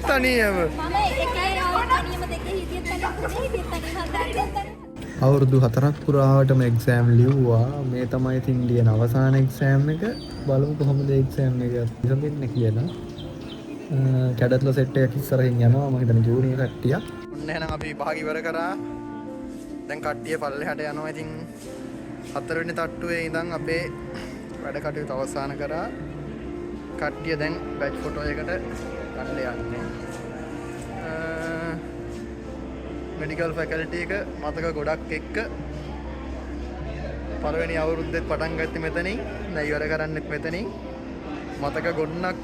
තනියම. අවුරුදු 4ක් පුරාවටම එක්සෑම් ලිව්වා. මේ තමයි ඉතින් ලියන අවසාන එක්සෑම් එක. බලමු කොහොමද එක්සෑම් එක ඉවරෙන්නේ කියලා. කැඩත්ලා සෙට් එකක් ඉස්සරහින් යනවා. මම හිතන්නේ ජූනියර් කට්ටිය. ඔන්න එහෙනම් අපි භාග ඉවර කරා. දැන් කට්ටිය පල්ලෙහාට යනවා. ඉතින් 4 වෙනි තට්ටුවේ ඉඳන් අපේ වැඩ කටයුතු අවසන් කරා. කට්ටිය දැන් බැච් ෆොටෝ එකට ගන්න යන්නේ. මෙඩිකල් ෆැකල්ටි එක මතක ගොඩක් එක්ක පළවෙනි අවුරුද්දෙත් පටන් ගත්තේ මෙතනින්. දැන් ඉවර කරන්නෙත් මෙතනින්. මතක ගොන්නක්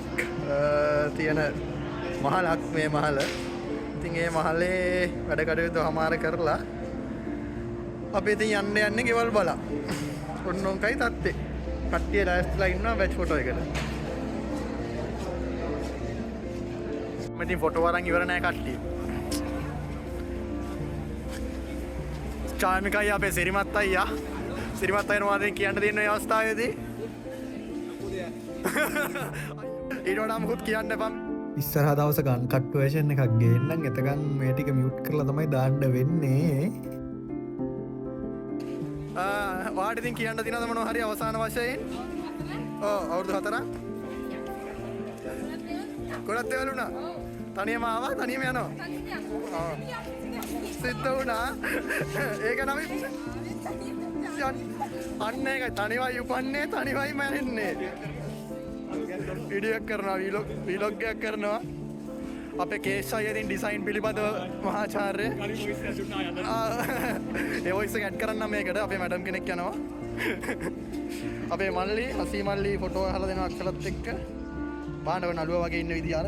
තියෙන මහලක් මේ මහල. ඉතින් මේ මහලේ වැඩ කටයුතු හමාර කරලා අපි ඉතින් යන්නේ ගෙවල් බලා. ඔන්න ඔන්කයි තත්ත්වේ. කට්ටිය ලෑස්තිලා ඉන්නවා බැච් ෆොටෝ එකට. මම ඉතින් ෆොටෝ අරන් ඉවර නැහැ කට්ටිය. චාමිකයි අපේ සිරිමත් අයියා. සිරිමත් අයියා මොනවද කියන්න තියෙන මේ අවස්ථාවේදී? ඊට වඩා මොකුත් කියන්න එපා. ඉස්සරහ දවස ගන් කට් වර්ෂන් එකක් ගේන්නම්. එතකන් මේ ටික මියුට් කරලා තමයි දාන්න වෙන්නේ. වාට ඉතින් කියන්න තියෙනවද මොනවා හරි අවසාන වශයෙන්? ඔව් අවුරුදු 4ක්. ගොඩක් දේවල් වුණා. තනියම ආවා තනියම යනවා. සිද්ධ වුණා. ඒක නම් අන්න ඒකයි තනිවයි උපන්නේ තනිවයි මැරෙන්නේ. වීඩියෝ එකක් කරනවා වීලොග් එකක් කරනවා. අපේ කේස් අයියා ඩිසයින් පිළිබඳව මහාචාර්ය. ඒ වොයිස් එක ඇඩ් කරන්න මේකට අපේ මැඩම් කෙනෙක් යනවා. අපේ මල්ලි අසී මල්ලි ෆොටෝ අහලා දෙනවා අක්ෂලත් එක්ක. පාණ්ඩව නළුවා වගේ ඉන්න විදිය අර.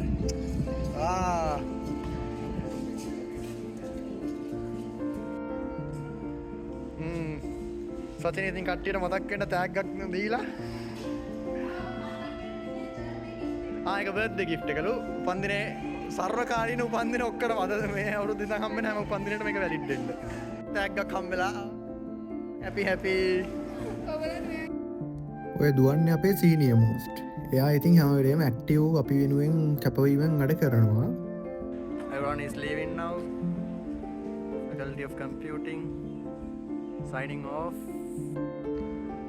සචින ඉතින් කට්ටියට මතක් වෙන්න ටැග් එකක් දීලා. ඒක බර්ත්ඩේ ගිෆ්ට් එකලු. උපන්දිනේ සර්වකාලීන උපන්දින ඔක්කොම අද මේ අවුරුද්ද ඉඳන් හම්බෙන හැම උපන්දිනේට මේක වැලිඩ් වෙන්න. ටැග් එකක් හම්බෙලා. හැපි. ඔය දුවන්නේ අපේ සීනියර් මෝස්ට්. එයා ඉතින් හැම වෙලේම ඇක්ටිව් අපි වෙනුවෙන් කැපවීමෙන් වැඩ කරනවා. Everyone is leaving now. Faculty of Computing signing off.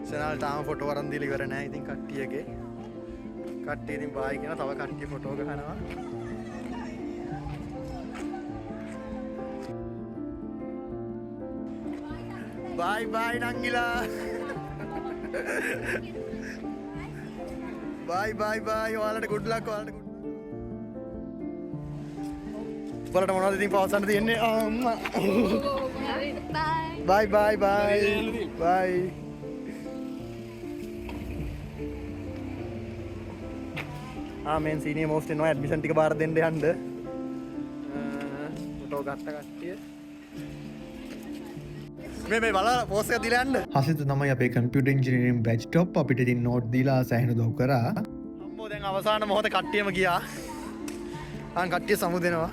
සෙනල් තාම ෆොටෝ අරන් දීලා ඉවර නැහැ. ඉතින් කට්ටියගේ කට්ටිය ඉතින් බායි කියන තව කට්ටිය ෆොටෝ ගහනවා. බයි නංගිලා. බයි ඔයාලට good luck ඔයාලට good. ඔයාලට මොනවද ඉතින් පවසන්න තියෙන්නේ? අම්මා. බයි. මෙන් සීනියර් මෝස්ට් එනවා ඇඩ්මිෂන් ටික බාර දෙන්න යන්න. ෆොටෝ ගත්ත කට්ටිය. මේ බලලා පෝස්ට් එක දීලා යන්න. හසිත තමයි අපේ කම්පියුටර් ඉන්ජිනියරින් බැච් টොප් අපිට ඉතින් නෝට් දීලා සෑහෙන උදව් කරා. අම්මෝ දැන් අවසාන මොහොතේ කට්ටියම ගියා. කට්ටිය සමුදෙනවා.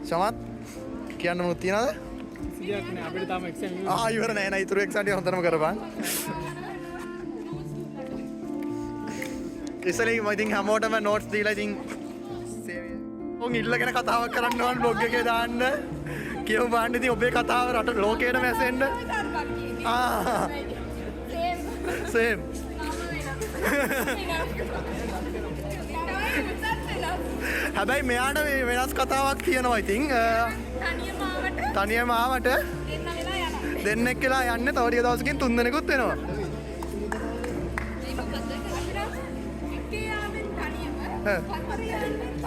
සමත් කියන්න මොකද තියනවද? සියක් නෑ අපිට තාම එක්සෑම් ඉවර නෑ නෑ ඉතුරු එක්සෑම් ටික හොඳටම කරපන්. ඉස්සෙල්ලා මම ඉතින් හැමෝටම නෝට්ස් දීලා ඉතින් ඔන් ඉල්ලගෙන කතාවක් කරන්න ඕන බ්ලොග් එකේ දාන්න. කියමු බලන්න ඉතින් ඔබේ කතාව රට ලෝකෙටම ඇසෙන්න. සේම්. හැබැයි මෙයාට වෙනස් කතාවක් තියෙනවා ඉතින්. තනියම ආවට දෙන්නෙක් කියලා යන්නේ තව ටික දවසකින් 3 දෙනෙකුත් වෙනවා.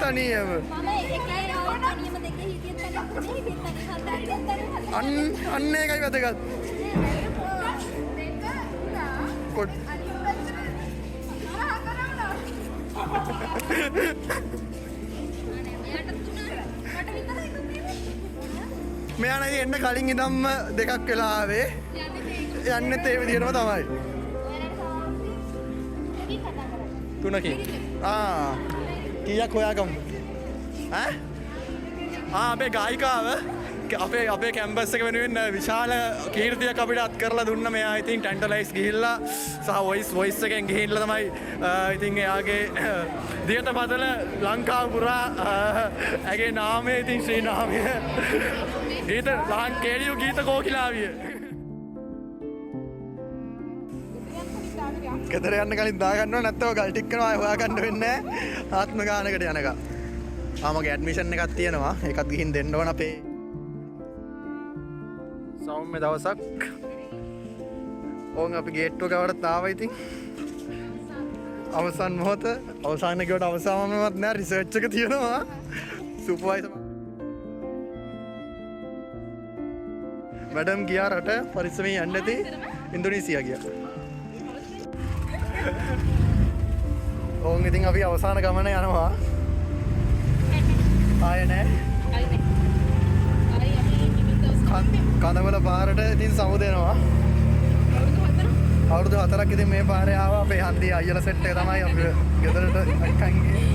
තනියම අන්න ඒකයි වැදගත්. මෙයා නේද එන්න කලින් ඉඳන්ම දෙකක් වෙලා ආවේ. යන්නෙත් ඒ විදිහටම තමයි. 3කින්. කීයක් හොයාගමු. අපේ ගායිකාව අපේ කැම්පස් එක වෙනුවෙන් විශාල කීර්තියක් අපිට අත් කරලා දුන්න මෙයා ඉතින් ටැන්ටලයිස් ගිහිල්ලා සහ වොයිස් එකෙන් ගිහිල්ලා තමයි ඉතින් එයාගේ දියට බදල ලංකාව පුරා ඇගේ නාමය ඉතින් ශ්‍රී නාමය ගීත ලංකේලියු ගීත කෝකිලාවිය ගෙදර යන්න කලින් දාගන්නවා නැත්නම් ගල් ටික් කරනවා හොයාගන්න වෙන්නේ ආත්ම ගානකට යනකම්. මගේ ඇඩ්මිෂන් එකක් තියෙනවා. ඒකත් ගිහින් දෙන්න ඕන අපේ සෞම්‍ය දවසක්. ඕන් අපි ගේට්ටුව ගාවට ආවා ඉතින්. අවසන් මොහොත අවසාන කියවට අවසානමවත් නෑ රිසර්ච් එක තියෙනවා. සුපර්වයිසර් මැඩම් ගියා රට පරිස්සමෙන් යන්න ඇති ඉන්දුනීසියා ගියා. ඕන් ඉතින් අපි අවසාන ගමන යනවා. ආය නෑ. කඳවල පාරට ඉතින් සමුදෙනවා. අවුරුදු 4ක් ඉතින් මේ පාරේ ආවා අපේ හන්දියේ අයියලා සෙට් එක තමයි අපි ගෙදරට අයිකන් ගියේ.